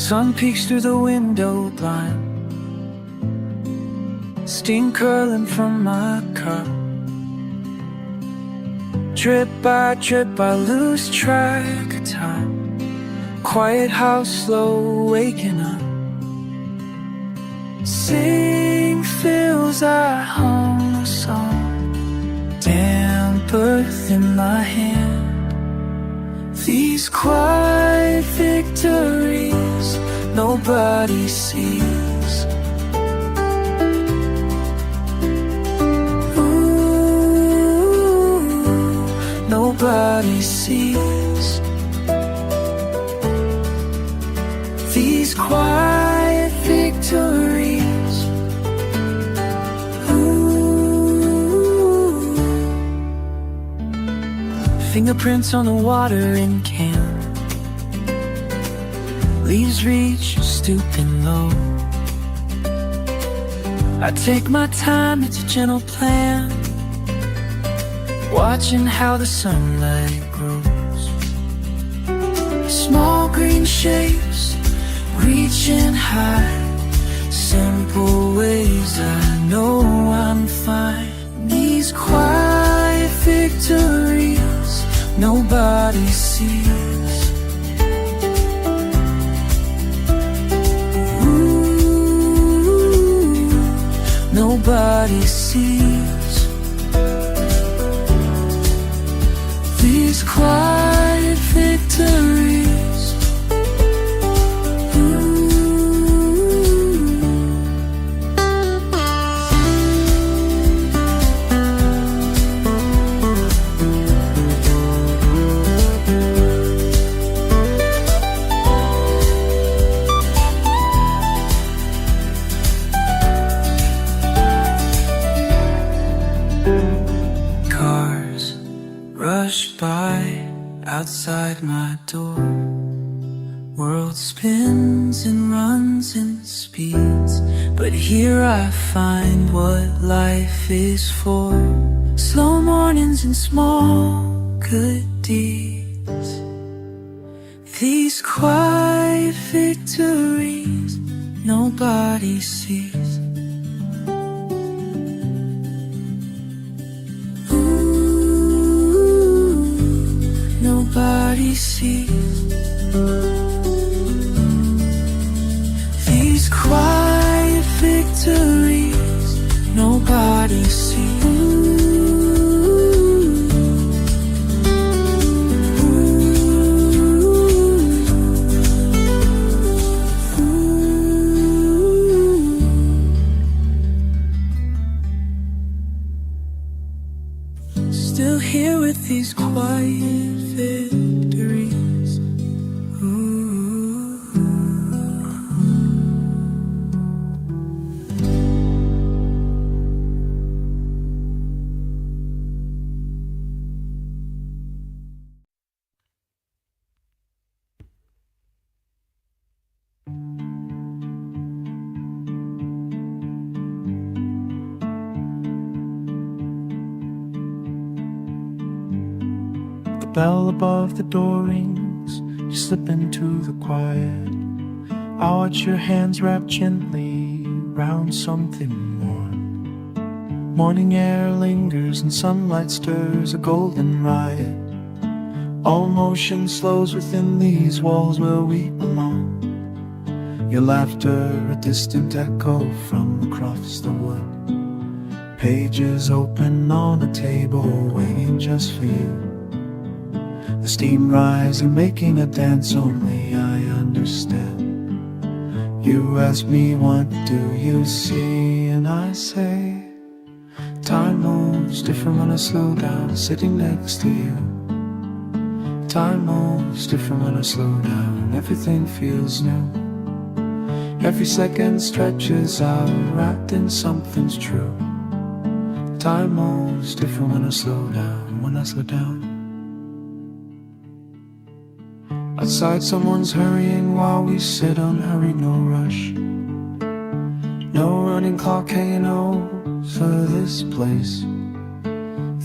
sun peeks through the window blind, steam curling from my cup. Drip by drip I lose track of time. Quiet house slow waking up. Sing fills I hum a song, damp earth in my hand. These quiet victories nobody sees. Ooh, nobody sees. These quiet victories. Ooh. Fingerprints on the watering can. Leaves reach, stooping low. I take my time, it's a gentle plan. Watching how the sunlight grows. Small green shapes, reaching high. Simple ways I know I'm fine. These quiet victories nobody sees. Nobody sees. These quiet victories. Outside my door, world spins and runs and speeds, but here I find what life is for. Slow mornings and small good deeds. These quiet victories nobody sees. Nobody sees. These quiet victories nobody sees. Still here with these quiet victories. Bell above the door rings, you slip into the quiet. I watch your hands wrap gently round something warm. Morning air lingers and sunlight stirs a golden riot. All motion slows within these walls where we belong. Your laughter a distant echo from across the wood. Pages open on a table waiting just for you. The steam rising, making a dance only I understand. You ask me what do you see, and I say time moves different when I slow down, sitting next to you. Time moves different when I slow down, everything feels new. Every second stretches out, wrapped in something's true. Time moves different when I slow down, when I slow down. Outside someone's hurrying while we sit unhurried, no rush. No running clock hanging over this place.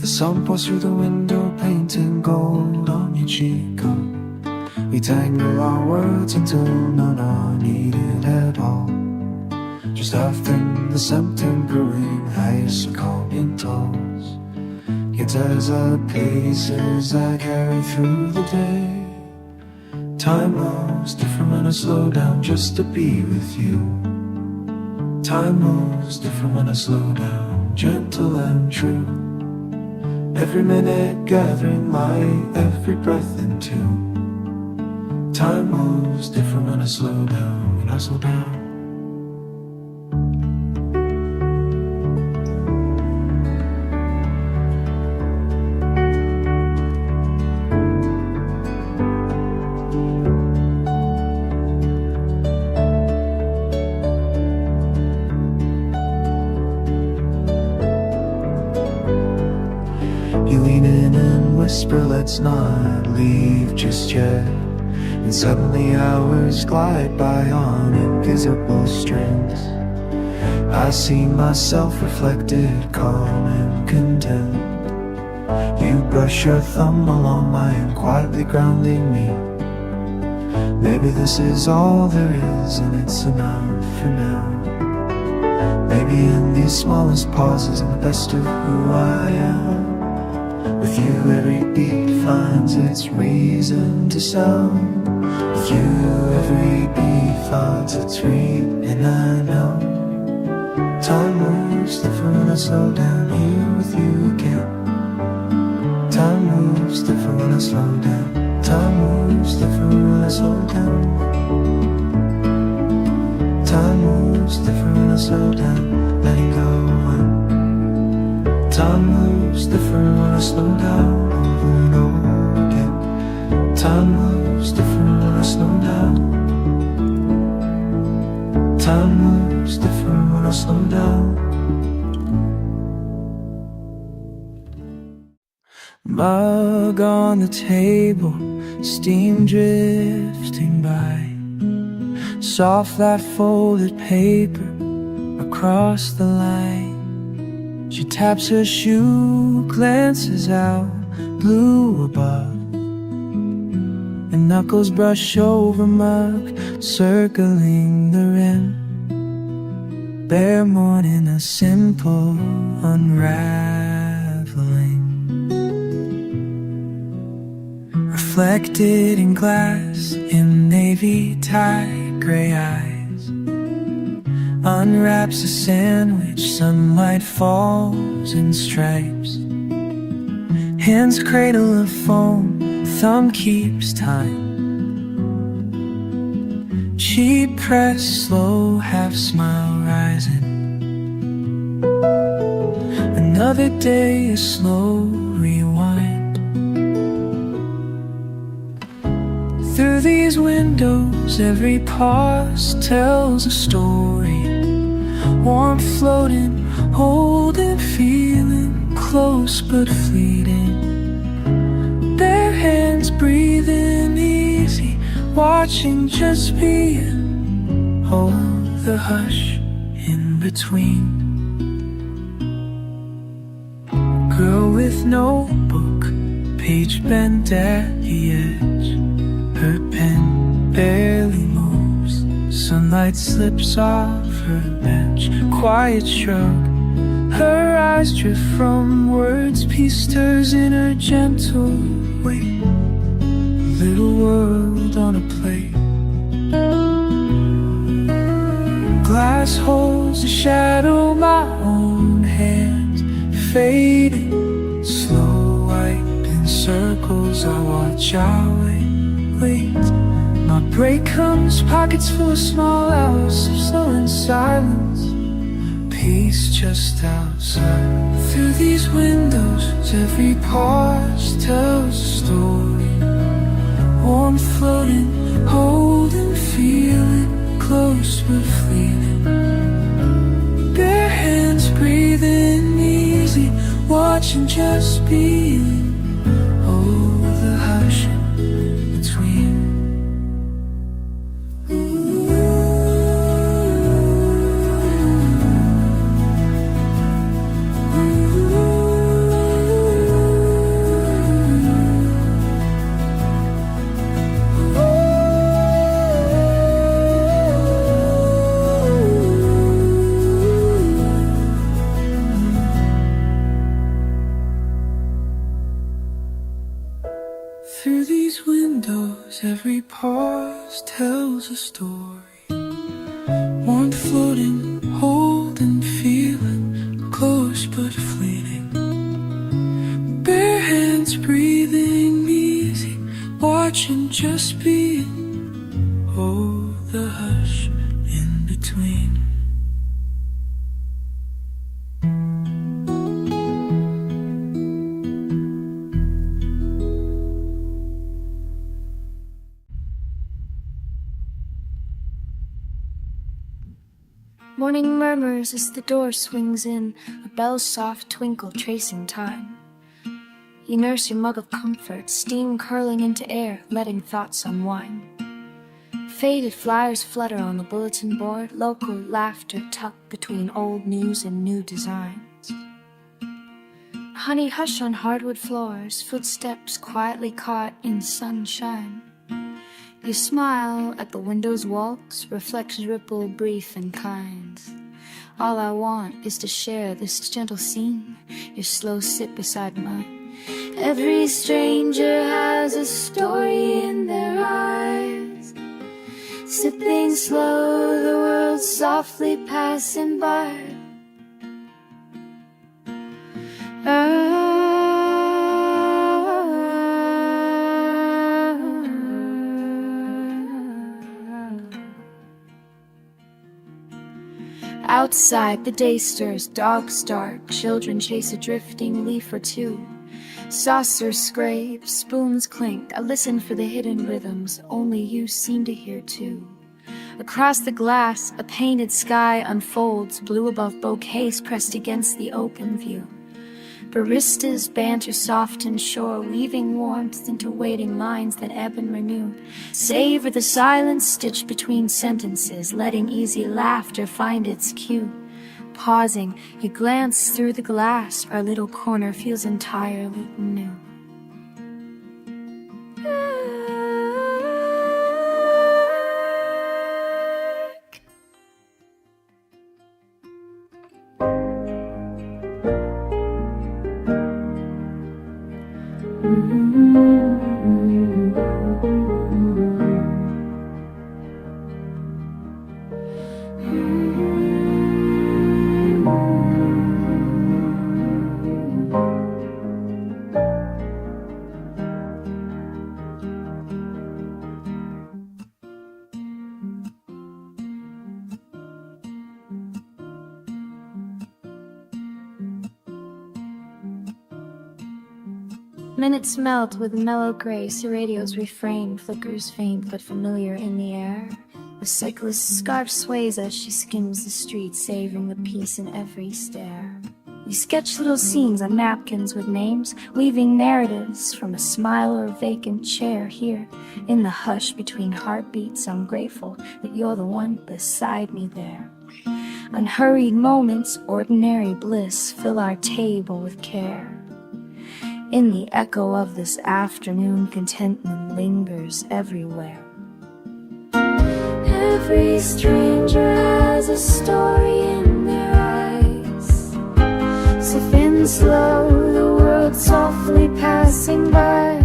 The sun pours through the window, painting gold on your cheek. We tangle our words until none are needed at all. Just after the September-ing ice are calming tolls. Guitars are paces I carry through the day. Time moves different when I slow down just to be with you. Time moves different when I slow down, gentle and true. Every minute gathering light, every breath in tune. Time moves different when I slow down, when I slow down. You lean in and whisper, let's not leave just yet. And suddenly hours glide by on invisible strings. I see myself reflected, calm and content. You brush your thumb along mine, quietly grounding me. Maybe this is all there is and it's enough for now. Maybe in these smallest pauses I'm the best of who I am. With you every beat finds its reason to sound. With you every beat finds its read, and I know time moves different when I slow down here with you again. Time moves different when I slow down. Time moves different when I slow down. Time moves different when I slow down, letting go on. Time moves different when I slow down, over and over again. Time moves different when I slow down. Time moves different when I slow down. Mug on the table, steam drifting by. Soft light folded paper across the line. She taps her shoe, glances out, blue above. And knuckles brush over mug, circling the rim. Bare morning, a simple unraveling. Reflected in glass, in navy tie, gray eyes. Unwraps a sandwich, sunlight falls in stripes. Hands cradle a foam, thumb keeps time. Cheek pressed, slow, half smile rising. Another day, a slow rewind. Through these windows, every pause tells a story. Warmth floating, holding, feeling close but fleeting. Bare hands breathing easy, watching just being. Hold the hush in between. Girl with notebook, page bent at the edge. Her pen barely moves, sunlight slips off her bench. Quiet shrug, her eyes drift from words, peace stirs in her gentle way. Little world on a plate. Glass holds a shadow, my own hands fading. Slow wipe in circles, I watch, I wait. My break comes, pockets full of small hours of slow in silence. Peace just outside. Through these windows, every pause tells a story. Warmth floating, holding, feeling close but fleeting. Bare hands breathing easy, watching just being. Oh, the hush between. Oh every pause tells a story. Warmth floating, holding, feeling close but fleeting. Bare hands breathing easy, watching just being. Oh, the hush in between. Morning murmurs as the door swings in, a bell's soft twinkle tracing time. You nurse your mug of comfort, steam curling into air, letting thoughts unwind. Faded flyers flutter on the bulletin board, local laughter tucked between old news and new designs. Honey hush on hardwood floors, footsteps quietly caught in sunshine. You smile at the window's waltz, reflections ripple brief and kind. All I want is to share this gentle scene, your slow sit beside mine. Every stranger has a story in their eyes, sipping slow, the world softly passing by. Outside the day stirs, dogs bark, children chase a drifting leaf or two. Saucers scrape, spoons clink, I listen for the hidden rhythms only you seem to hear too. Across the glass, a painted sky unfolds, blue above bouquets pressed against the open view. Baristas banter soft and sure, weaving warmth into waiting minds that ebb and renew. Savor the silence stitched between sentences, letting easy laughter find its cue. Pausing, you glance through the glass, our little corner feels entirely new. Minutes melt with mellow grace, your radio's refrain flickers faint but familiar in the air. A cyclist's scarf sways as she skims the street, savoring the peace in every stare. You sketch little scenes on napkins with names, weaving narratives from a smile or a vacant chair. Here, in the hush between heartbeats, I'm grateful that you're the one beside me there. Unhurried moments, ordinary bliss, fill our table with care. In the echo of this afternoon, contentment lingers everywhere. Every stranger has a story in their eyes, sipping slow, the world softly passing by.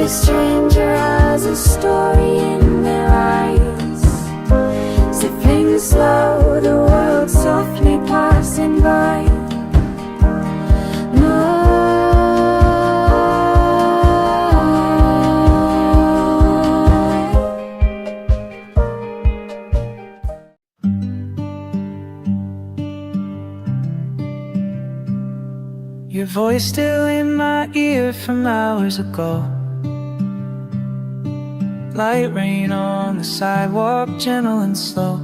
Stranger has a story in their eyes, sipping slow, the world softly passing by. Your voice still in my ear from hours ago. Light rain on the sidewalk, gentle and slow.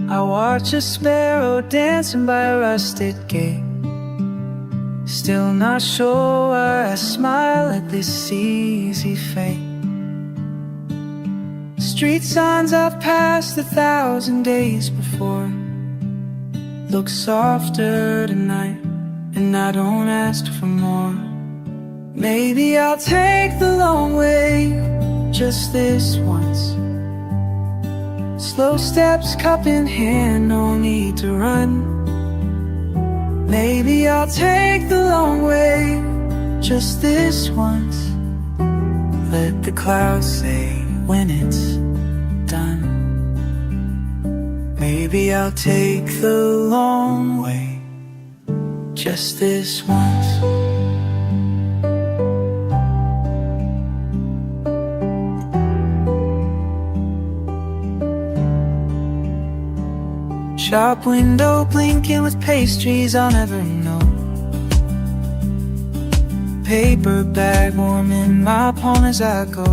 I watch a sparrow dancing by a rusted gate. Still not sure why I smile at this easy fate. Street signs I've passed 1,000 days before look softer tonight, and I don't ask for more. Maybe I'll take the long way, just this once. Slow steps, cup in hand, no need to run. Maybe I'll take the long way, just this once. Let the clouds say when it's done. Maybe I'll take the long way, just this once. Shop window blinking with pastries I'll never know. Paper bag warming my palm as I go.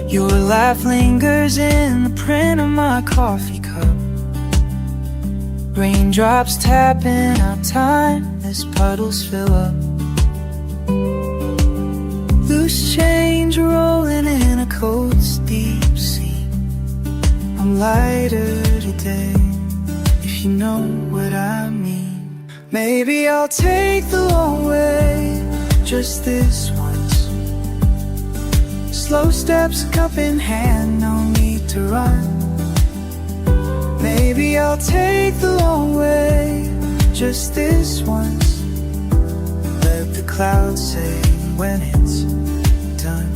Your laugh lingers in the print of my coffee cup. Raindrops tapping out time as puddles fill up. Loose change rolling in a coat's deep sea. I'm lighter today, if you know what I mean. Maybe I'll take the long way, just this once. Slow steps, cup in hand, no need to run. Maybe I'll take the long way, just this once. Let the clouds say when it's done.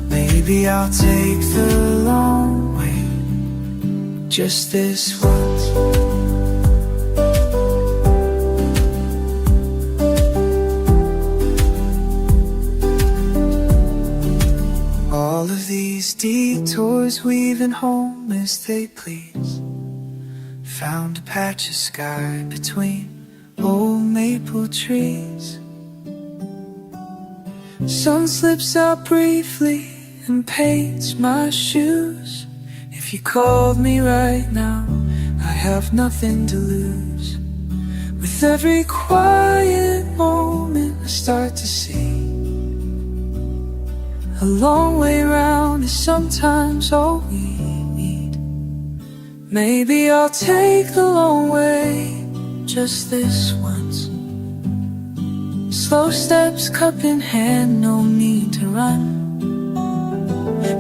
Maybe I'll take the long way, just this once. All of these detours weaving home as they please. Found a patch of sky between old maple trees. Sun slips out briefly and paints my shoes. If you called me right now, I have nothing to lose. With every quiet moment I start to see a long way round is sometimes all we need. Maybe I'll take the long way, just this once. Slow steps, cup in hand, no need to run.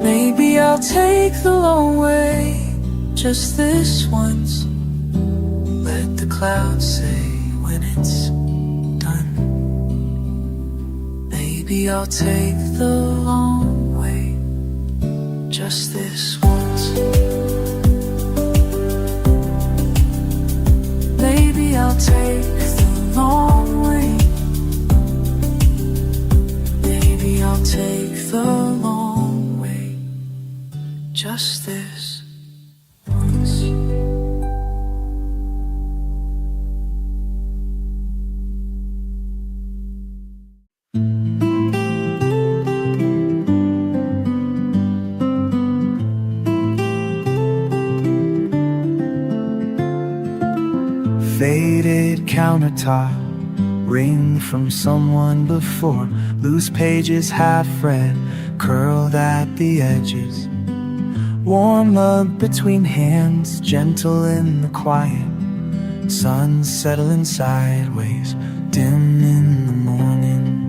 Maybe I'll take the long way, just this once. Let the clouds say when it's done. Maybe I'll take the long way, just this once. Maybe I'll take the long way. Maybe I'll take the long way, just this once. Faded countertop, ring from someone before. Loose pages half read, curled at the edges. Warm love between hands, gentle in the quiet. Sun settling sideways, dim in the morning.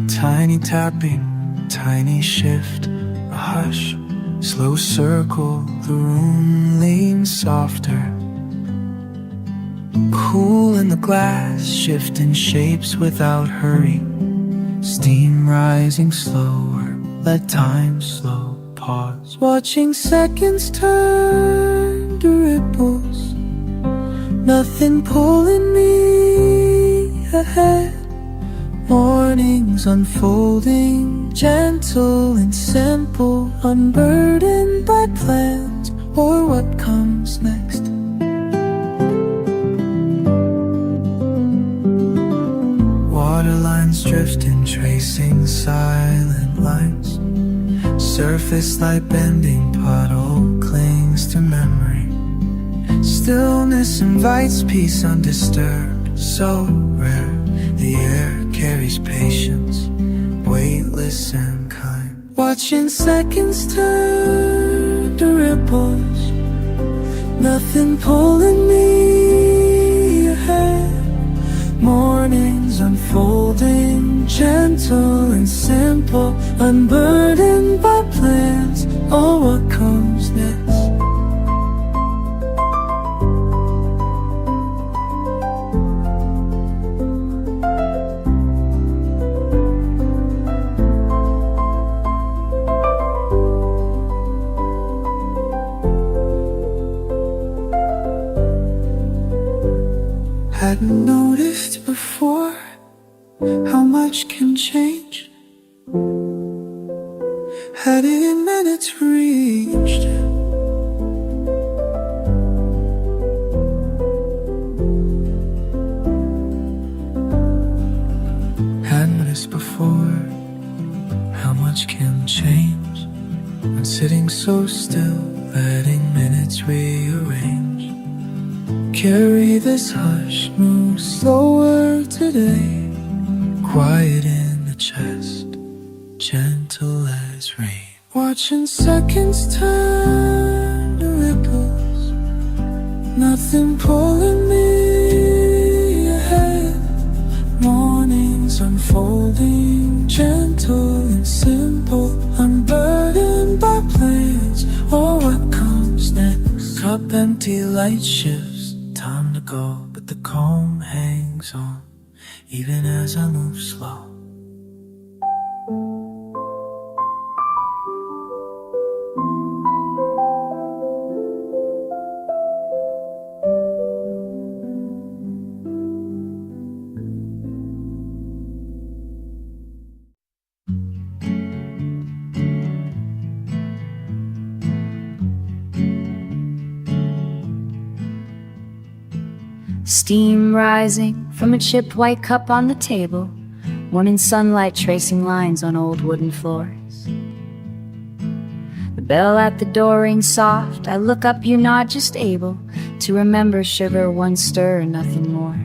Tiny tapping, tiny shift, a hush, slow circle, the room leans softer. Cool in the glass, shifting shapes without hurry. Steam rising slower, let time slow pause. Watching seconds turn to ripples, nothing pulling me ahead. Mornings unfolding, gentle and simple, unburdened by plans or what comes next. Water lines drifting, tracing silent lines. Surface light bending, puddle clings to memory. Stillness invites peace undisturbed, so rare. The air carries patience, weightless and kind. Watching seconds turn to ripples, Nothing pulling me ahead. Mornings unfolding, gentle and simple, unburdened by plans or what comes next. Hadn't noticed before how much can change. Had it in minutes reached. Hadn't noticed before how much can change when sitting so still, letting minutes rearrange. Carry this hush, move slower today. Quiet in the chest, gentle as rain. Watching seconds turn to ripples. Nothing pulling me ahead. Mornings unfolding, gentle and simple, unburdened by plans or what comes next. Cup empty, light shifts. Time to go, but the calm hangs on, even as I move slow. Steam rising from a chipped white cup on the table, morning sunlight tracing lines on old wooden floors. The bell at the door rings soft. I look up, you're not just able to remember sugar, one stir, nothing more.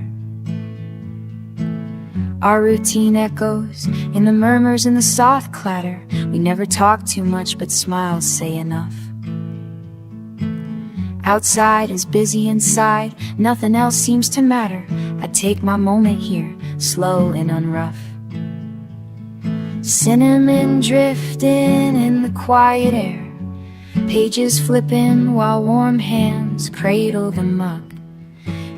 Our routine echoes in the murmurs and the soft clatter. We never talk too much, but smiles say enough. Outside is busy, inside nothing else seems to matter. I take my moment here, slow and unrough. Cinnamon drifting in the quiet air, pages flipping while warm hands cradle the mug.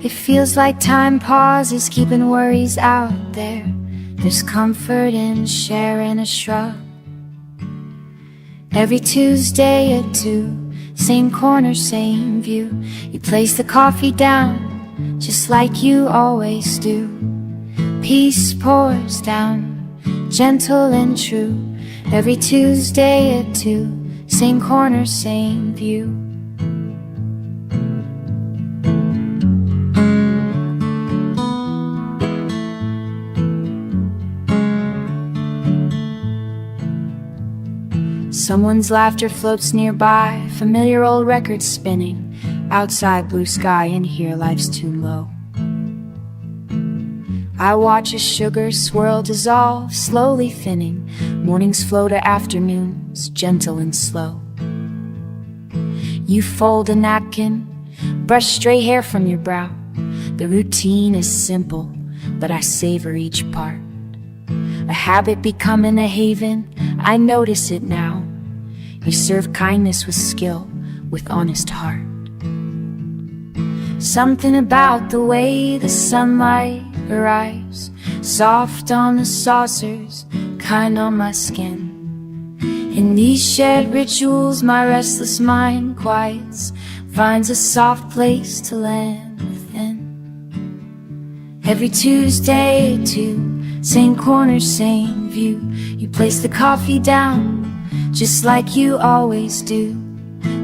It feels like time pauses, keeping worries out there. There's comfort in sharing a shrug. Every Tuesday at 2, same corner, same view. You place the coffee down, just like you always do. Peace pours down, gentle and true. Every Tuesday at 2, same corner, same view. Someone's laughter floats nearby, familiar old records spinning. Outside blue sky, and here life's too low. I watch as sugar swirl dissolve, slowly thinning. Mornings flow to afternoons, gentle and slow. You fold a napkin, brush stray hair from your brow. The routine is simple, but I savor each part. A habit becoming a haven, I notice it now. You serve kindness with skill, with honest heart. Something about the way the sunlight arrives, soft on the saucers, kind on my skin. In these shared rituals, my restless mind quiets, finds a soft place to land within. Every Tuesday at 2, same corner, same view. You place the coffee down, just like you always do.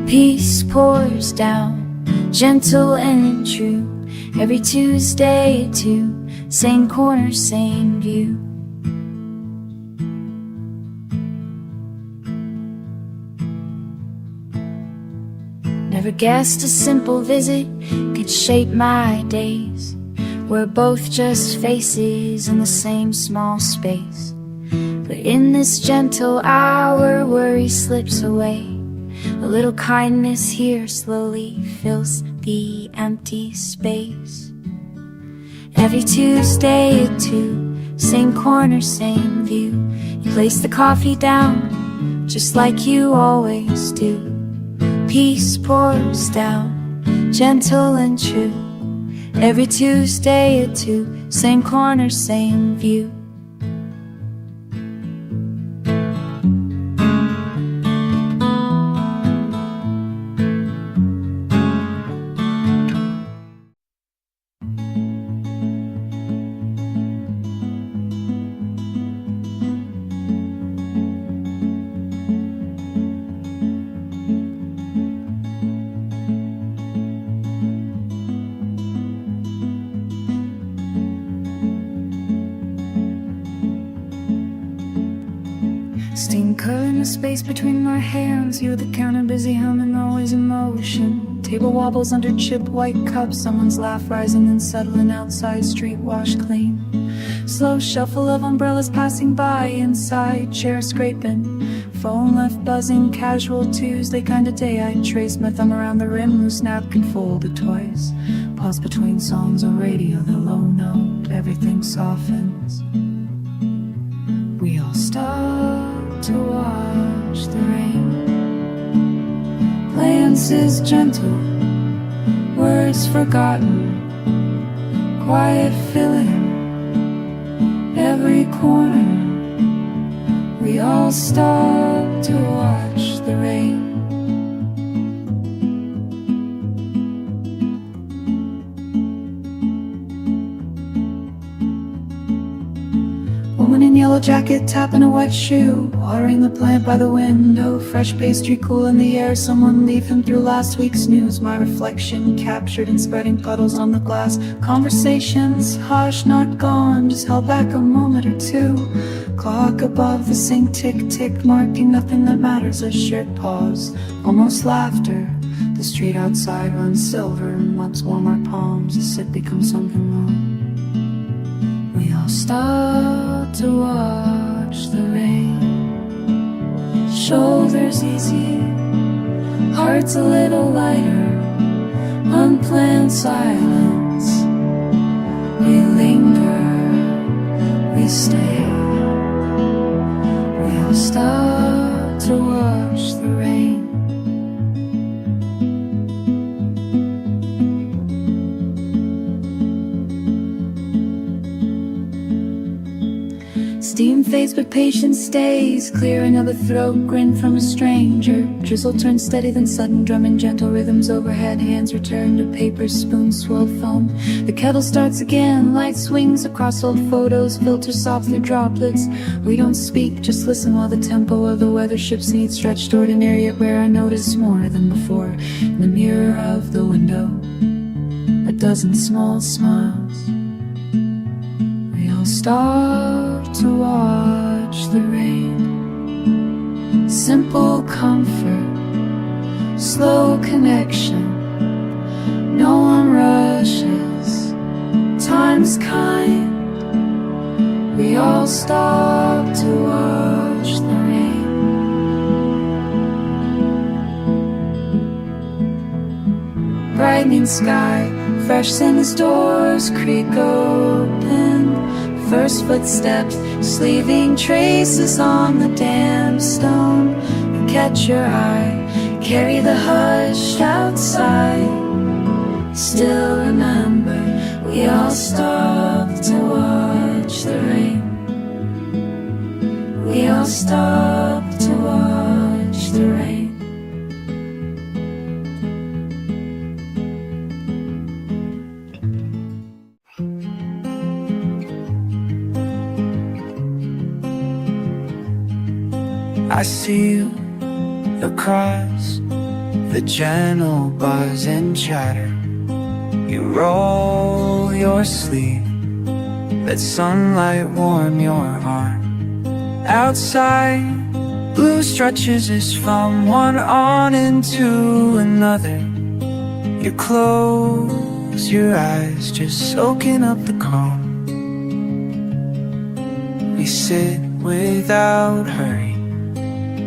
Peace pours down, gentle and true. Every Tuesday at 2, same corner, same view. Never guessed a simple visit could shape my days. We're both just faces in the same small space. But in this gentle hour, worry slips away. A little kindness here slowly fills the empty space. Every Tuesday at 2, same corner, same view. You place the coffee down, just like you always do. Peace pours down, gentle and true. Every Tuesday at 2, same corner, same view. Steam curling the space between my hands. You're the counter, busy humming, always in motion. Table wobbles under chip white cups. Someone's laugh rising and settling outside, street washed clean. Slow shuffle of umbrellas passing by. Inside, chair scraping, phone left buzzing. Casual Tuesday kind of day. I trace my thumb around the rim, loose napkin folded twice. Pause between songs on radio, the low note, everything softens. We all stop to watch the rain. Glances gentle, words forgotten, quiet filling every corner. We all stop to watch the rain. Woman in yellow jacket tapping a wet shoe, watering the plant by the window. Fresh pastry cool in the air, someone leafing through last week's news. My reflection captured in spreading puddles on the glass. Conversations harsh, not gone, just held back a moment or two. Clock above the sink, tick tick, marking nothing that matters. A shared pause, almost laughter. The street outside runs silver, and months warm our palms. The sip becomes something more. We all stop to watch the rain. Shoulders easy, hearts a little lighter. Unplanned silence. We linger, we stay. We all stop to watch the rain. Steam fades but patience stays, clearing of a throat, grin from a stranger. Drizzle turns steady then sudden drumming, gentle rhythms overhead. Hands return to paper, spoons swirl foam. The kettle starts again, light swings across old photos, filter soft through droplets. We don't speak, just listen while the tempo of the weather ships needs stretched ordinary, yet where I notice more than before. In the mirror of the window, a dozen small smiles. We all stop to watch the rain. Simple comfort, slow connection. No one rushes, time's kind. We all stop to watch the rain. Brightening sky, fresh scent as doors creak open. First footsteps, sleeving traces on the damp stone. Catch your eye, carry the hush outside. Still remember, we all stop to watch the rain. We all stop to watch the rain. I see you across the gentle buzz and chatter. You roll your sleeve, let sunlight warm your arm. Outside, blue stretches as from one on into another. You close your eyes, just soaking up the calm. We sit without hurry,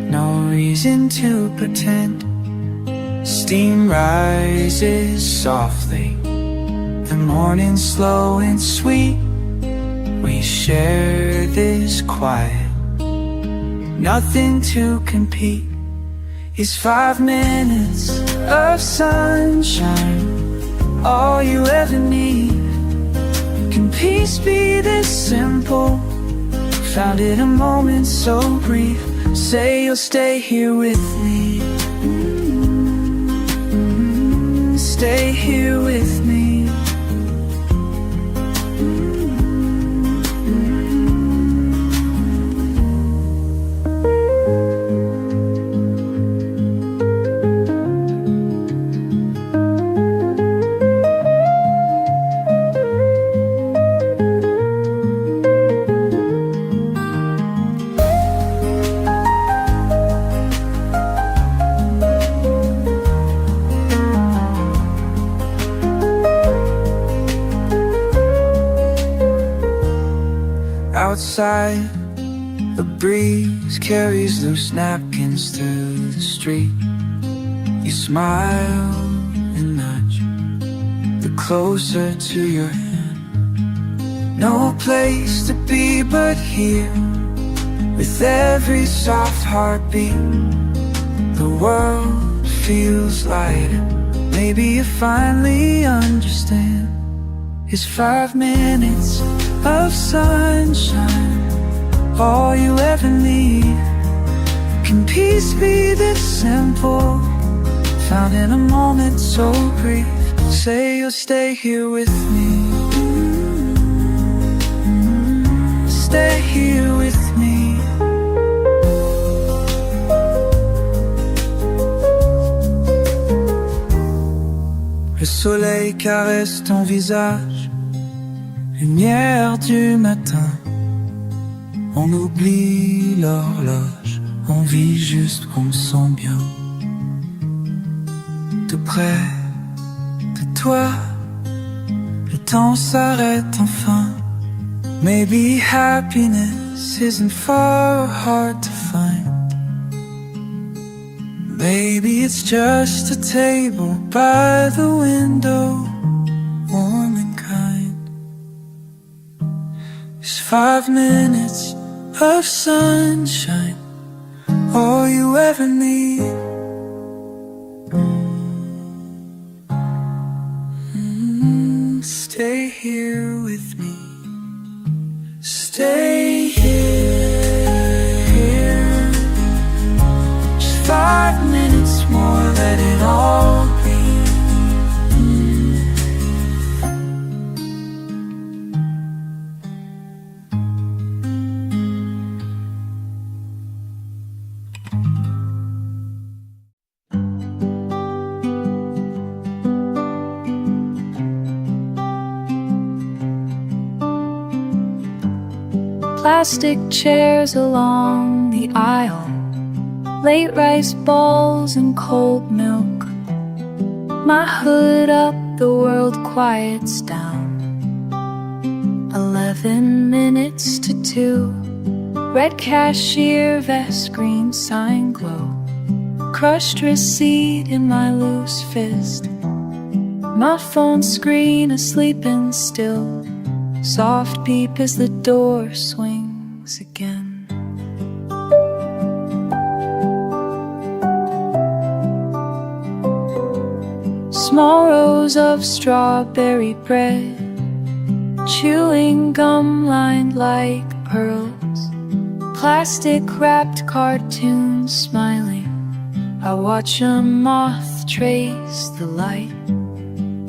no reason to pretend. Steam rises softly, the morning slow and sweet. We share this quiet, nothing to compete. It's 5 minutes of sunshine, all you ever need. Can peace be this simple? Found it a moment so brief. Say you'll stay here with me. Stay here with me. Outside, the breeze carries loose napkins through the street. You smile and nudge the closer to your hand. No place to be but here. With every soft heartbeat, the world feels lighter. Maybe you finally understand. It's 5 minutes of sunshine, all you ever need. Can peace be this simple? Found in a moment so brief. Say you'll stay here with me. Stay here with me. Le soleil caresse ton visage, lumière du matin. On oublie l'horloge, on vit juste comme son bien. Tout près de toi, le temps s'arrête enfin. Maybe happiness isn't far hard to find. Maybe it's just a table by the window, warm and kind. It's 5 minutes of sunshine, all you ever need. Stay here with me. Stay here. Just 5 minutes more, let it all be. Plastic chairs along the aisle, late rice balls and cold milk. My hood up, the world quiets down. 11 minutes to 2. Red cashier vest, green sign glow. Crushed receipt in my loose fist. My phone screen asleep and still. Soft beep as the door swings again. Small rows of strawberry bread, chewing gum lined like pearls. Plastic wrapped cartoons smiling. I watch a moth trace the light.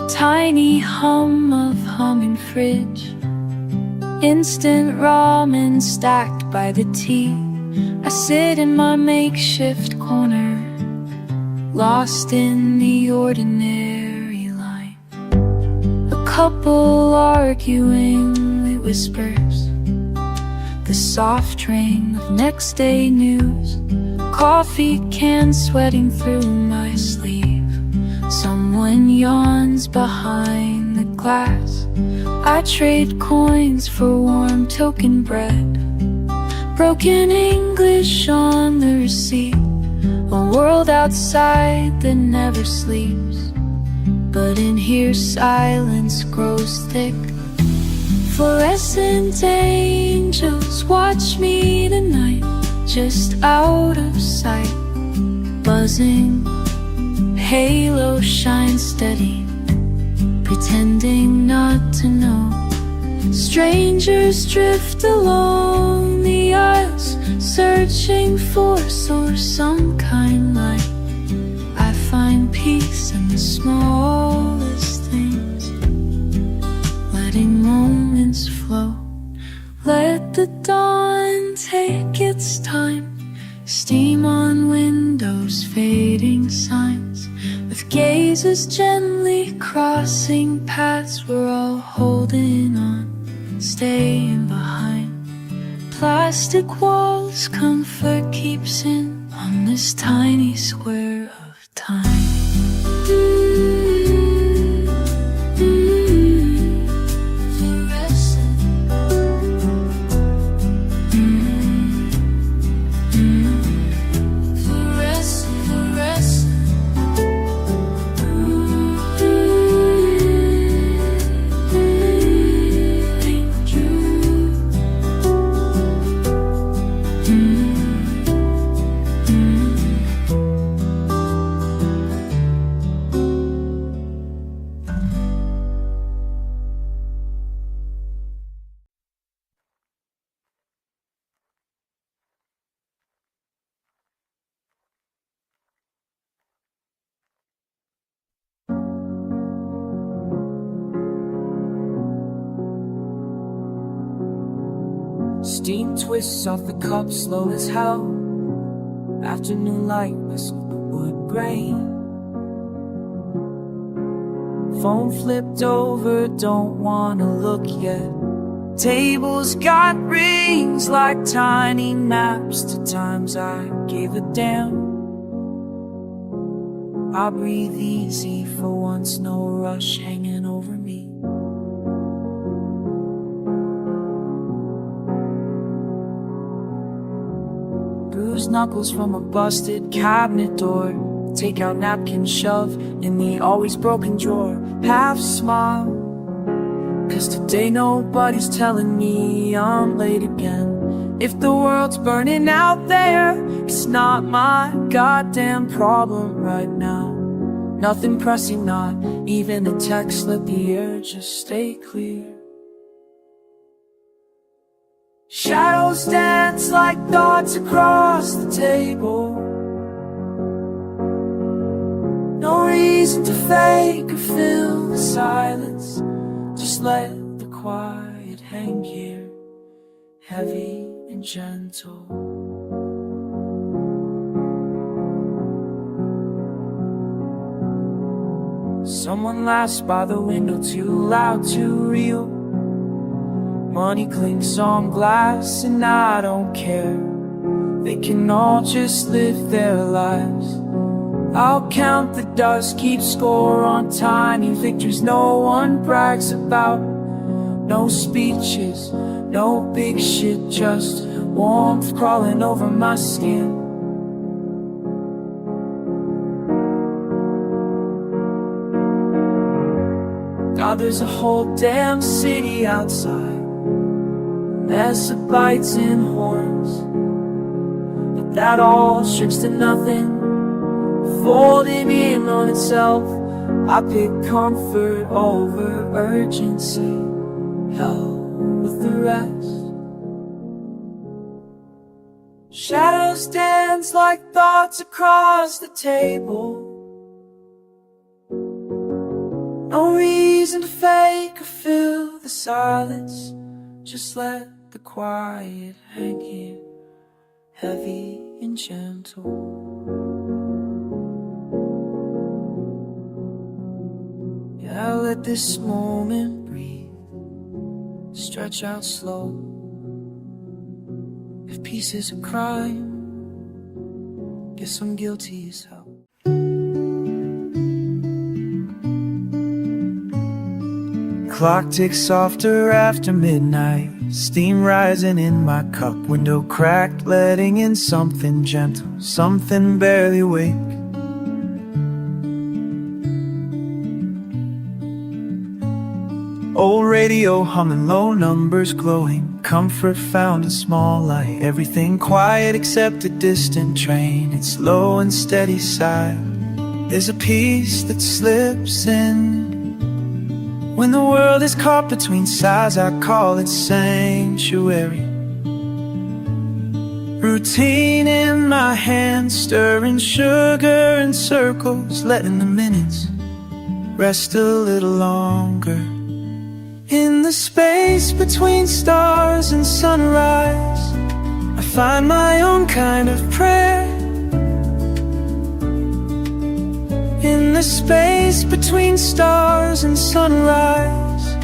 Tiny hum of humming fridge. Instant ramen stacked by the tea. I sit in my makeshift corner, lost in the ordinary line. A couple arguing with whispers, the soft ring of next day news. Coffee can sweating through my sleeve. Someone yawns behind the glass. I trade coins for warm token bread. Broken English on the receipt. A world outside that never sleeps, but in here silence grows thick. Fluorescent angels watch me tonight, just out of sight. Buzzing, halo shines steady, pretending not to know. Strangers drift along the aisles, searching for a source, some kind light. I find peace in the smallest things, letting moments flow. Let the dawn take its time, steam on windows, fading signs, with gazes gently crossing paths. We're all holding on, staying behind. Plastic walls, comfort keeps in on this tiny square of time. Fluorescent. Fluorescent, fluorescent. Steam twists off the cup, slow as hell. Afternoon light whistled the wood grain. Phone flipped over, don't wanna look yet. Tables got rings like tiny maps to times I gave a damn. I breathe easy for once, no rush hanging over me. Bruised knuckles from a busted cabinet door. Take out napkin, shove in the always broken drawer. Half smile, cause today nobody's telling me I'm late again. If the world's burning out there, it's not my goddamn problem right now. Nothing pressing, not even a text, let the air just stay clear. Shadows dance like thoughts across the table. No reason to fake or fill the silence. Just let the quiet hang here, heavy and gentle. Someone laughs by the window, too loud, too real. Money clinks on glass and I don't care. They can all just live their lives. I'll count the dust, keep score on tiny victories no one brags about. No speeches, no big shit, just warmth crawling over my skin. God, there's a whole damn city outside. Mess of bites and horns, but that all shrinks to nothing, folding in on itself. I pick comfort over urgency, hell with the rest. Shadows dance like thoughts across the table. No reason to fake or fill the silence. Just let the quiet hang here, heavy and gentle. Yeah, let this moment breathe, stretch out slow. If peace is a crime, guess I'm guilty as hell. Clock ticks softer after midnight. steam rising in my cup, window cracked, letting in something gentle, something barely awake. Old radio humming, low numbers glowing, comfort found a small light, everything quiet except a distant train, its low and steady sigh. There's a peace that slips in when the world is caught between sides. I call it sanctuary. Routine in my hands, stirring sugar in circles, letting the minutes rest a little longer. In the space between stars and sunrise, I find my own kind of prayer. In the space between stars and sunrise,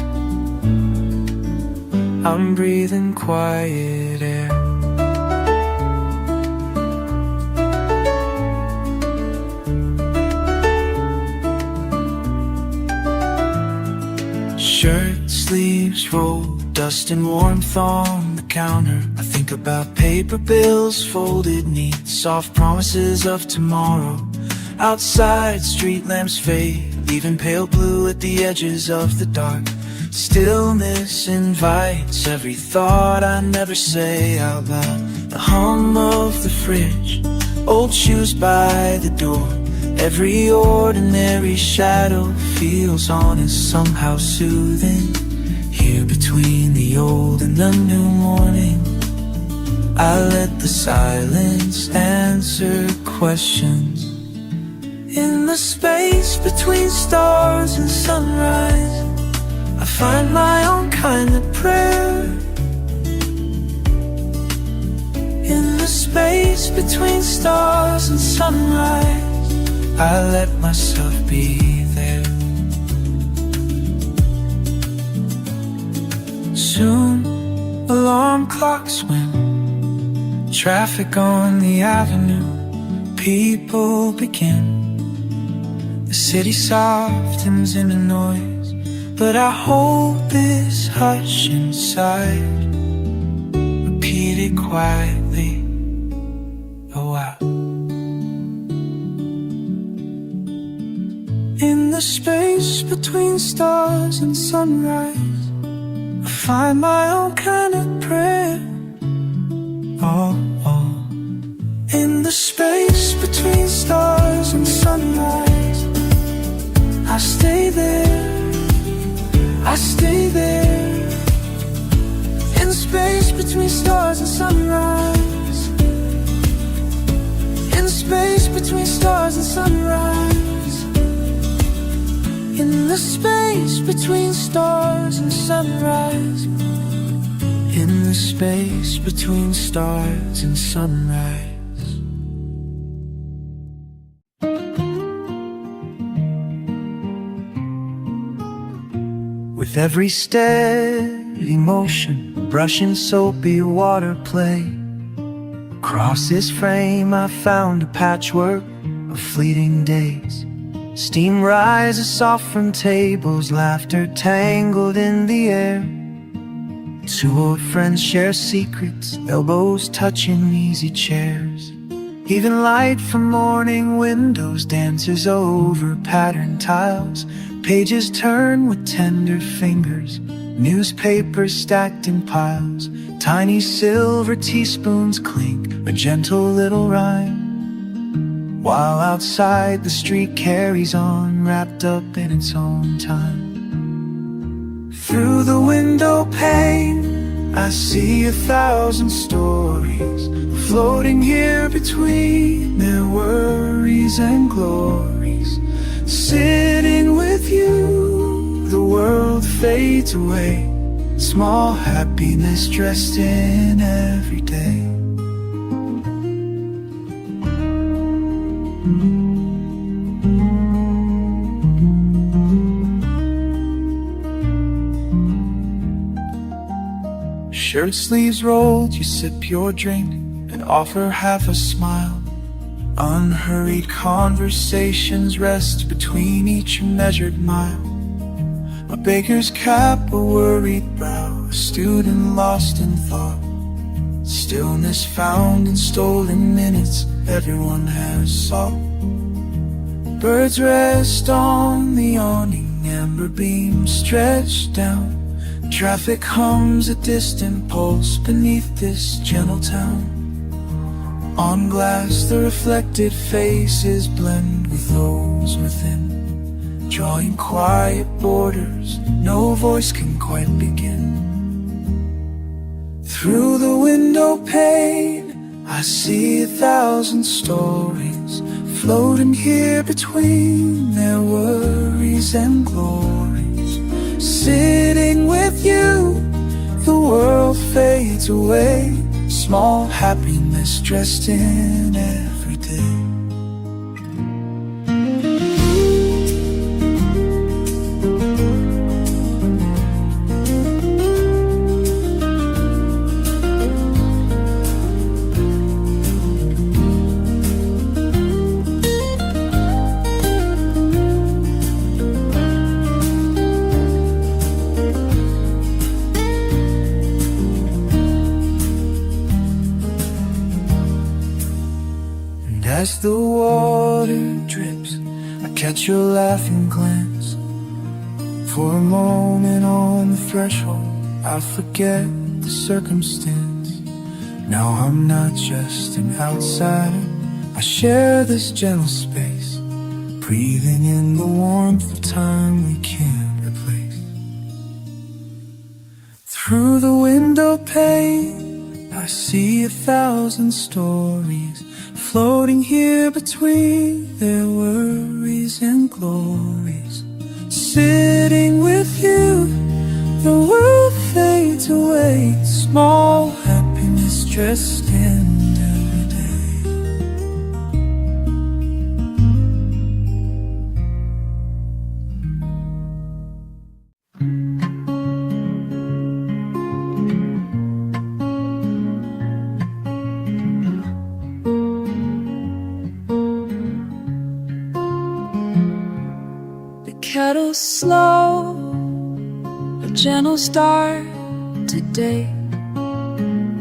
I'm breathing quiet air. Shirt sleeves roll, dust and warmth on the counter. I think about paper bills folded neat, soft promises of tomorrow. Outside, street lamps fade, leaving pale blue at the edges of the dark. Stillness invites every thought I never say out loud. The hum of the fridge, old shoes by the door. Every ordinary shadow feels honest, somehow soothing. Here between the old and the new morning, I let the silence answer questions. In the space between stars and sunrise, I find my own kind of prayer. In the space between stars and sunrise, I let myself be there. Soon, alarm clocks win, traffic on the avenue, people begin. The city softens into noise, but I hold this hush inside, repeated quietly a while. In the space between stars and sunrise, I find my own kind of prayer. Oh, oh. In the space between stars and sunrise, I stay there, I stay there. In space between stars and sunrise, in space between stars and sunrise, in the space between stars and sunrise, in the space between stars and sunrise. With every steady motion, brushing soapy water play, across this frame I found a patchwork of fleeting days. Steam rises soft from tables, laughter tangled in the air. Two old friends share secrets, elbows touching easy chairs. Even light from morning windows dances over patterned tiles. Pages turn with tender fingers, newspapers stacked in piles. Tiny silver teaspoons clink, a gentle little rhyme, while outside the street carries on, wrapped up in its own time. Through the window pane, I see 1,000 stories, floating here between their worries and glories. Sitting with you, the world fades away, small happiness dressed in every day. Shirt sleeves rolled, you sip your drink and offer half a smile. Unhurried conversations rest between each measured mile. A baker's cap, a worried brow, a student lost in thought. Stillness found in stolen minutes everyone has sought. Birds rest on the awning, amber beams stretched down. Traffic hums a distant pulse beneath this gentle town. On glass the reflected faces blend with those within, drawing quiet borders no voice can quite begin. Through the window pane I see 1,000 stories floating here between their worries and glories. Sitting with you, the world fades away. Small happiness dressed in every day. As the water drips, I catch your laughing glance. For a moment on the threshold, I forget the circumstance. Now I'm not just an outsider, I share this gentle space, breathing in the warmth of time we can't replace. Through the window pane, I see 1,000 stories floating here between their worries and glories. Sitting with you, the world fades away. Small happiness dressed in every day. Kettle slow, a gentle start today.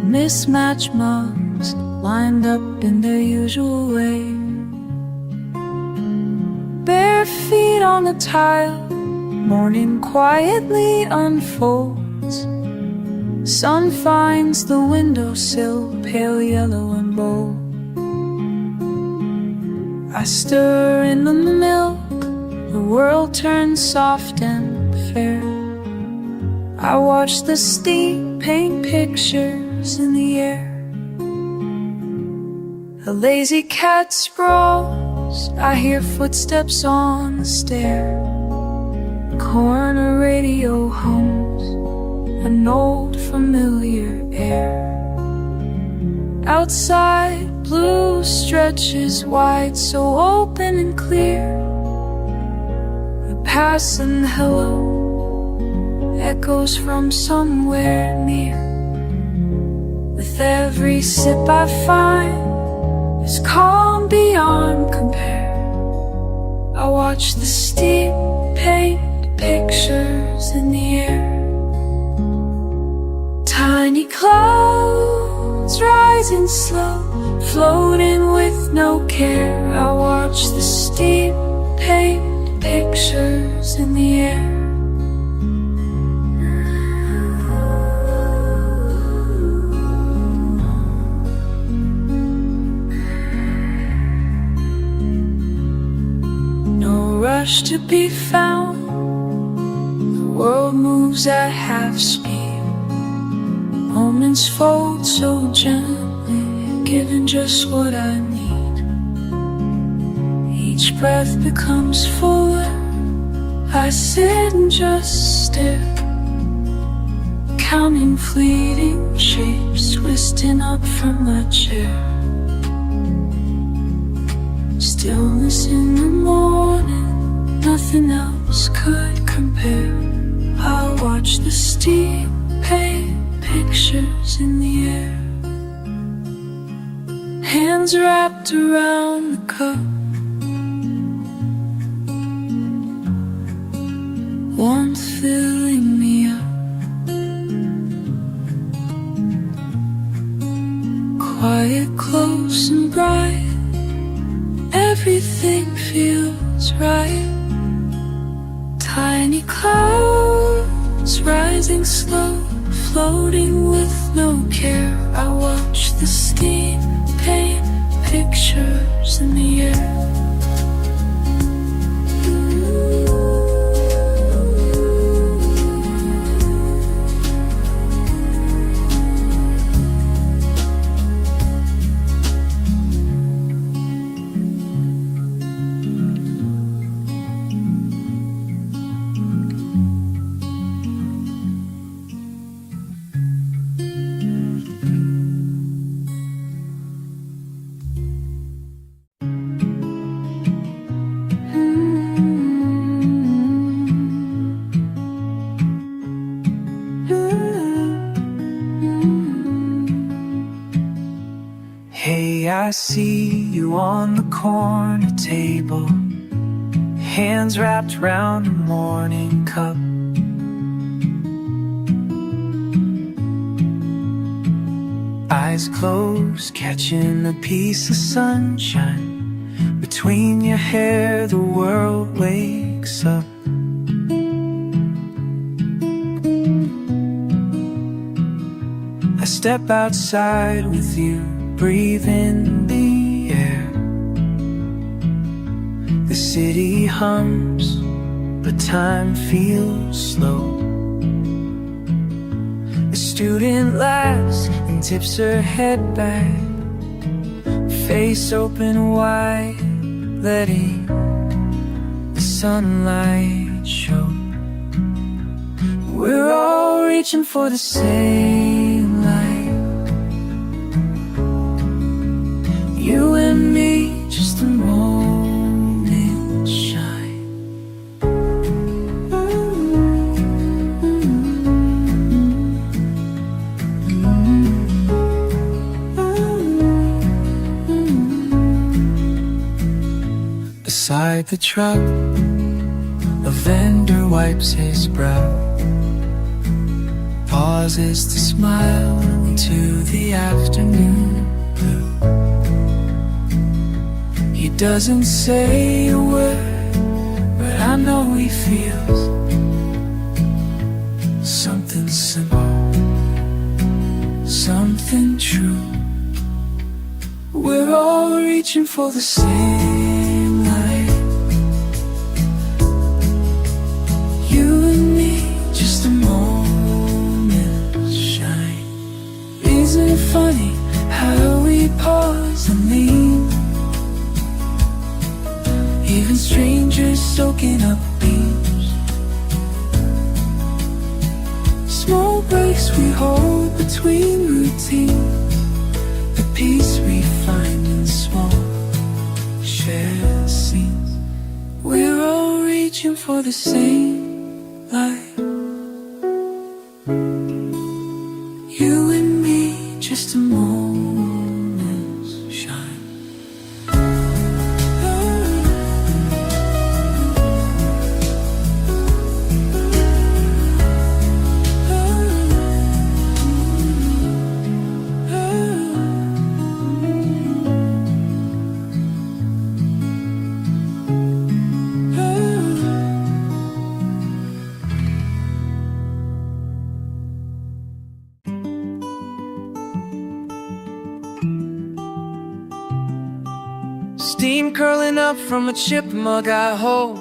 Mismatched mugs lined up in their usual way. Bare feet on the tile, morning quietly unfolds. Sun finds the windowsill, pale yellow and bold. I stir in the milk, the world turns soft and fair. I watch the steam paint pictures in the air. A lazy cat sprawls, I hear footsteps on the stair. Corner radio hums an old familiar air. Outside, blue stretches wide, so open and clear. Passing hello echoes from somewhere near. With every sip I find is calm beyond compare. I watch the steam paint pictures in the air. Tiny clouds rising slow, floating with no care. I watch the steam paint pictures in the air. No rush to be found, the world moves at half speed. Moments fold so gently, giving just what I need. Each breath becomes fuller, I sit and just stare, counting fleeting shapes twisting up from my chair. Stillness in the morning, nothing else could compare. I watch the steam paint pictures in the air. Hands wrapped around the cup, warmth filling me up. Quiet, close and bright, everything feels right. Tiny clouds rising slow, floating with no care. I watch the steam paint pictures in the air. Hey, I see you on the corner table, hands wrapped round a morning cup. Eyes closed, catching a piece of sunshine. Between your hair, the world wakes up. I step outside with you, breathe in the air. The city hums, but time feels slow. A student laughs and tips her head back, face open wide, letting the sunlight show. We're all reaching for the same light, you and me, just a moment shine. Beside the truck, a vendor wipes his brow, pauses to smile into the afternoon blue. He doesn't say a word, but I know he feels something simple, something true. We're all reaching for the same light, you and me, just a moment shine. Isn't it funny how we pause and lean? Even strangers soaking up beams. Small breaks we hold between routines, the peace we find in small shared scenes. We're all reaching for the same light, you and me, just a moment's shine. Steam curling up from a chip mug I hold,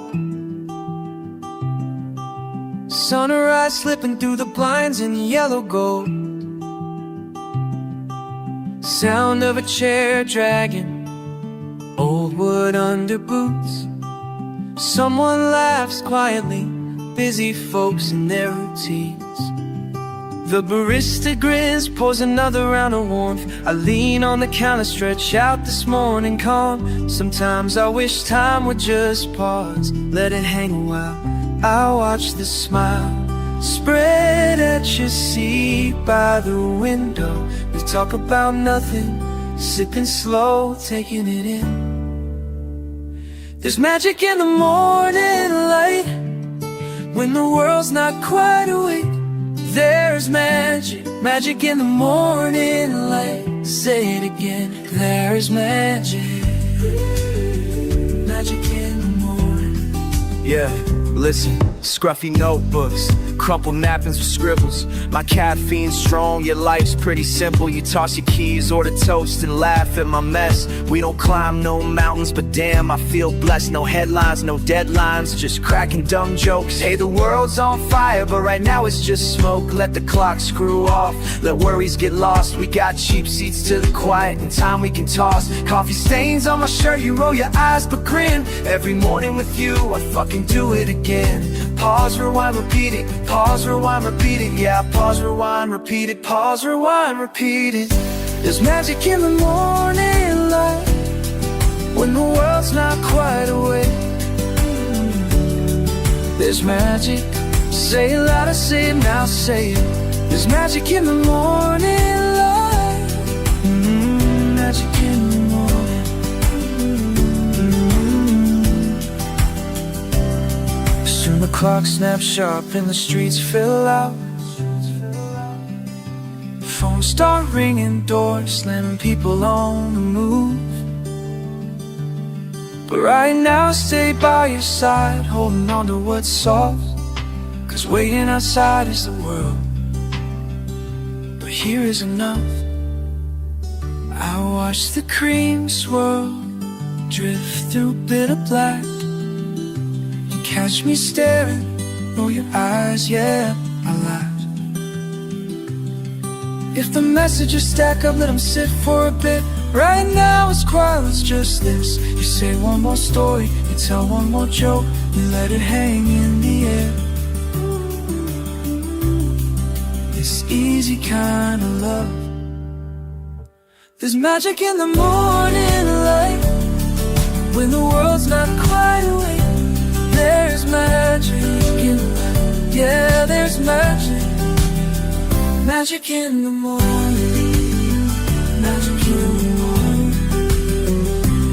sunrise slipping through the blinds in yellow gold. Sound of a chair dragging, old wood under boots. Someone laughs quietly, busy folks in their routines. The barista grins, pours another round of warmth. I lean on the counter, stretch out this morning calm. Sometimes I wish time would just pause, let it hang a while. I watch the smile spread at your seat by the window. We talk about nothing, sipping slow, taking it in. There's magic in the morning light, When the world's not quite awake, there's magic, magic in the morning light. Say it again, there's magic, magic in the morning. Yeah, listen, scruffy notebooks, crumpled napkins with scribbles. My caffeine's strong, your life's pretty simple. You toss your keys, order toast, and laugh at my mess. We don't climb no mountains, but damn, I feel blessed. No headlines, no deadlines, just cracking dumb jokes. Hey, the world's on fire, but right now it's just smoke. Let the clock screw off, let worries get lost. We got cheap seats to the quiet and time we can toss. Coffee stains on my shirt, you roll your eyes but grin. Every morning with you, I fucking do it again. Pause, rewind, repeat it. Pause, rewind, repeat it. Yeah, pause, rewind, repeat it. Pause, rewind, repeat it. There's magic in the morning light when the world's not quite awake. There's magic. Say it louder, say it now, say it. There's magic in the morning light. Magic in the morning. Soon the clock snaps sharp and the streets fill out. Phones start ringing, doors slamming, people on the move. But right now stay by your side, holding on to what's soft. Cause waiting outside is the world, but here is enough. I watch the cream swirl, drift through bitter black. You catch me staring, roll your eyes, yeah, I laugh. If the messages stack up, let them sit for a bit. Right now it's quiet, it's just this. You say one more story, you tell one more joke, you let it hang in the air. This easy kind of love. There's magic in the morning light when the world's not quite awake. There's magic in the light. Yeah, there's magic. Magic in the morning. Magic in the morning.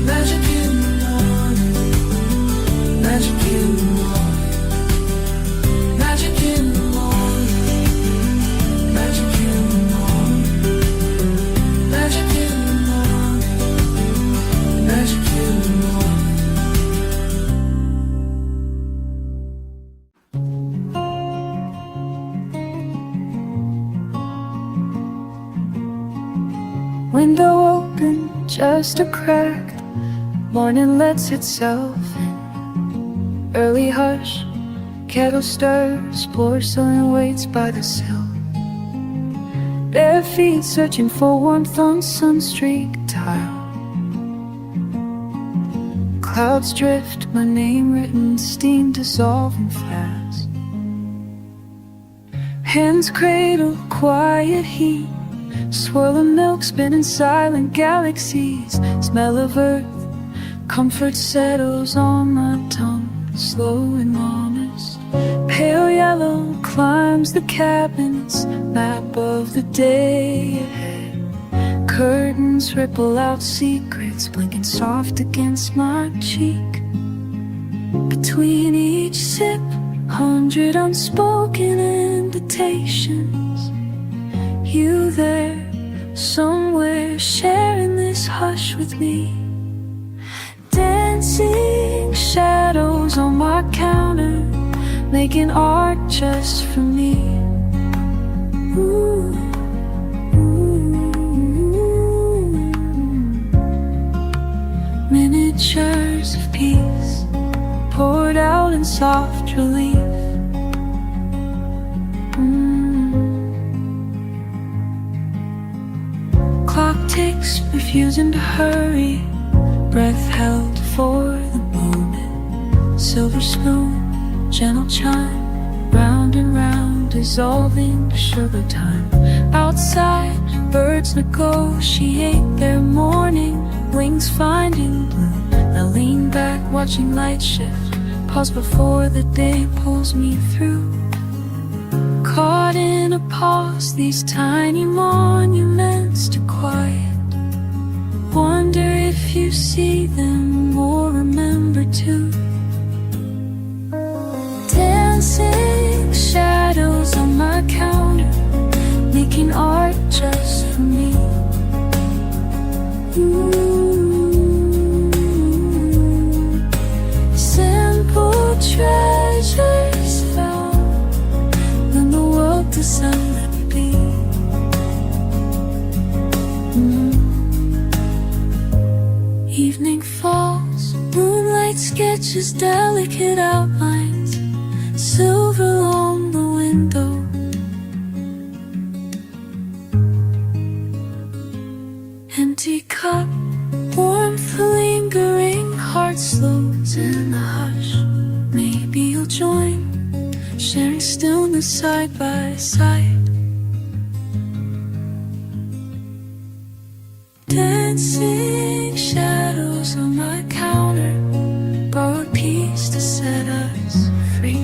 Magic in the morning. Magic in the morning. Magic in the morning. Magic in the morning. Magic in the morning. Magic in the morning. Window open, just a crack. Morning lets itself in. Early hush, kettle stirs, porcelain waits by the sill. Bare feet searching for warmth on sun-streaked tile. Clouds drift, my name written, steam dissolving fast. Hands cradle, quiet heat. Swirl of milk, spinning silent galaxies. Smell of earth, comfort settles on my tongue, slow and honest. Pale yellow climbs the cabin's map of the day ahead. Curtains ripple out secrets, blinking soft against my cheek. Between each sip, 100 unspoken invitations. You there, somewhere, sharing this hush with me. Dancing shadows on my counter, making art just for me. Ooh, ooh. Miniatures of peace, poured out in soft relief. Clock ticks, refusing to hurry. Breath held for the moment. Silver spoon, gentle chime, round and round, dissolving to sugar time. Outside, birds negotiate their morning, wings finding blue. I lean back, watching light shift, pause before the day pulls me through. Caught in a pause, these tiny monuments to quiet. Wonder if you see them or remember too. Dancing Evening falls, moonlight sketches delicate outlines, silver along the window. Empty cup, warmth lingering, heart slows in the hush. Maybe you'll join, sharing stillness side by side. Dancing shadows on my counter, borrowed peace to set us free.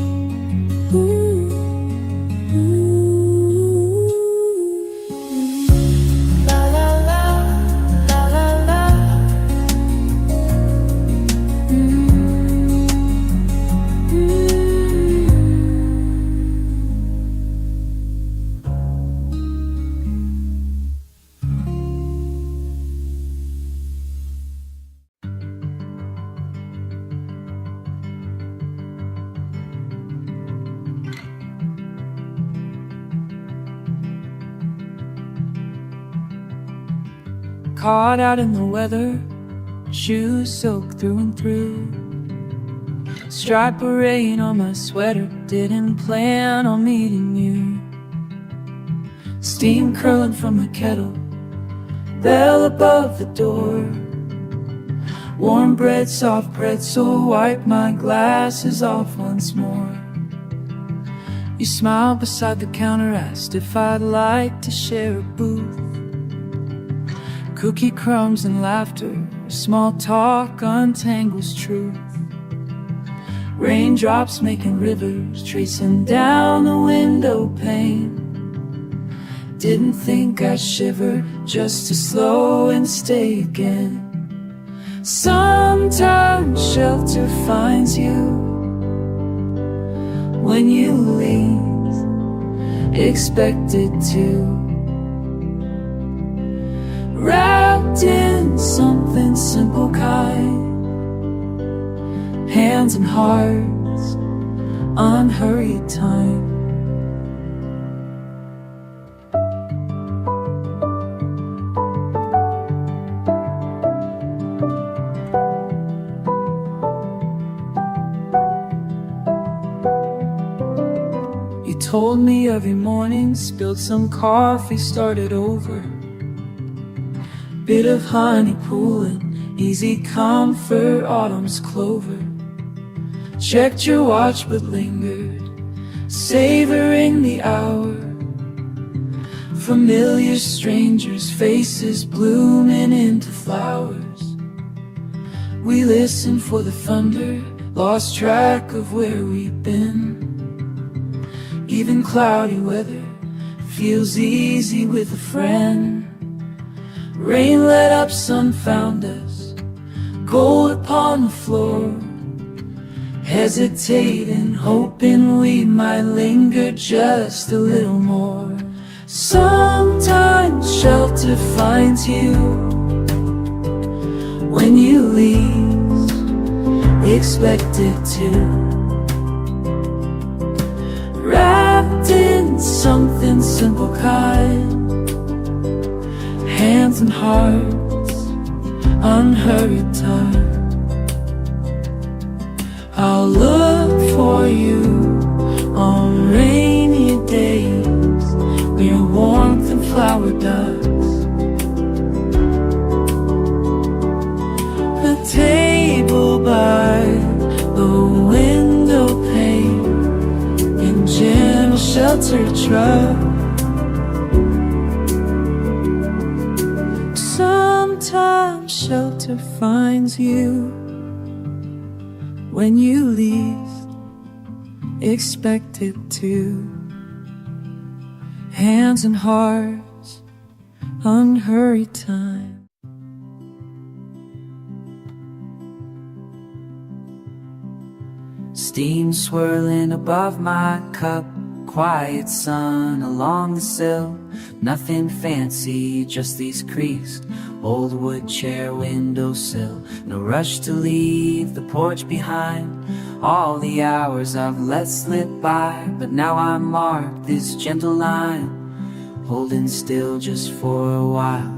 Ooh, ooh, la la la, la la la. Caught out in the weather, shoes soaked through and through. Stripe of rain on my sweater, didn't plan on meeting you. Steam curling from a kettle, bell above the door. Warm bread, soft pretzel, wipe my glasses off once more. You smiled beside the counter, asked if I'd like to share a booth. Cookie crumbs and laughter, small talk untangles truth. Raindrops making rivers, tracing down the window pane. Didn't think I'd shiver just to slow and stay again. Sometimes shelter finds you when you least expect it to. Wrapped in something simple, kind, hands and hearts, unhurried time. You told me every morning, spilled some coffee, started over. Bit of honey pooling, easy comfort, autumn's clover. Checked your watch but lingered, savoring the hour. Familiar strangers, faces blooming into flowers. We listened for the thunder, lost track of where we've been. Even cloudy weather feels easy with a friend. Rain let up, sun found us, gold upon the floor. Hesitating, hoping we might linger just a little more. Sometimes shelter finds you when you least expect it to. Wrapped in something simple, kind, hands and hearts, unhurried time. I'll look for you on rainy days, near warmth and flower ducks. The table by the window pane, in gentle shelter truck. Sometimes shelter finds you when you least expect it to. Hands and hearts, unhurried time. Steam swirling above my cup, quiet sun along the sill. Nothing fancy, just these creased old wood chair windowsill. No rush to leave the porch behind. All the hours I've let slip by, but now I mark this gentle line, holding still just for a while.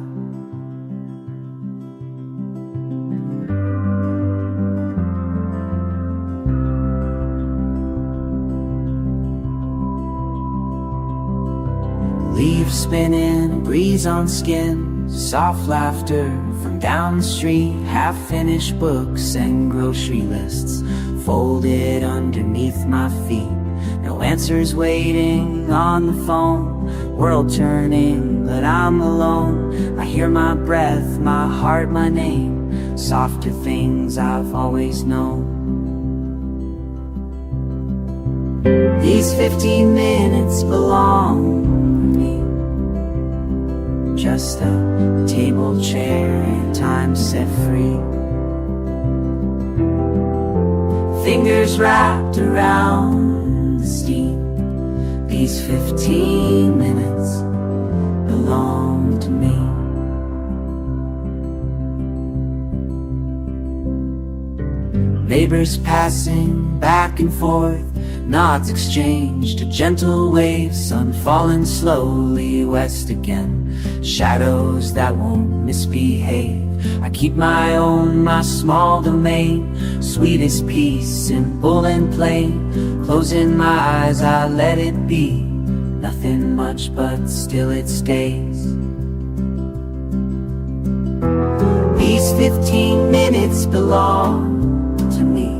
spinning, a breeze on skin, soft laughter from down the street, half-finished books and grocery lists folded underneath my feet. No answers waiting on the phone, world turning, but I'm alone. I hear my breath, my heart, my name, softer things I've always known. These 15 minutes belong to me. Just a table, chair, and time set free. Fingers wrapped around the steam. These 15 minutes belong to me. Neighbors passing back and forth, nods exchanged, a gentle wave, sun falling slowly west again, shadows that won't misbehave. I keep my own, my small domain, sweetest peace, simple and plain. Closing my eyes, I let it be, nothing much but still it stays. These 15 minutes belong to me.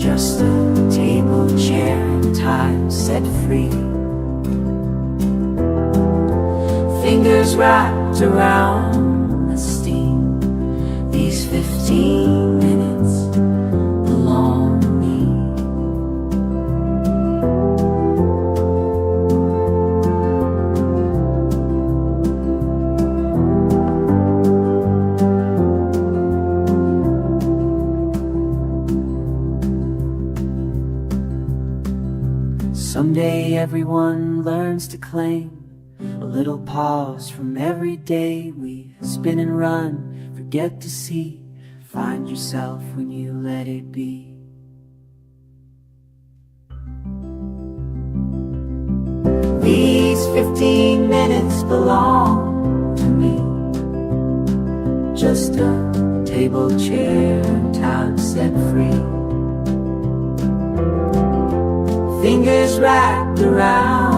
Just a table, chair, and time set free. Fingers wrapped around the steam. These 15 minutes belong to me. Someday everyone learns to claim a little pause from every day. We spin and run, forget to see. Find yourself when you let it be. These 15 minutes belong to me. Just a table, chair, and time set free. Fingers wrapped around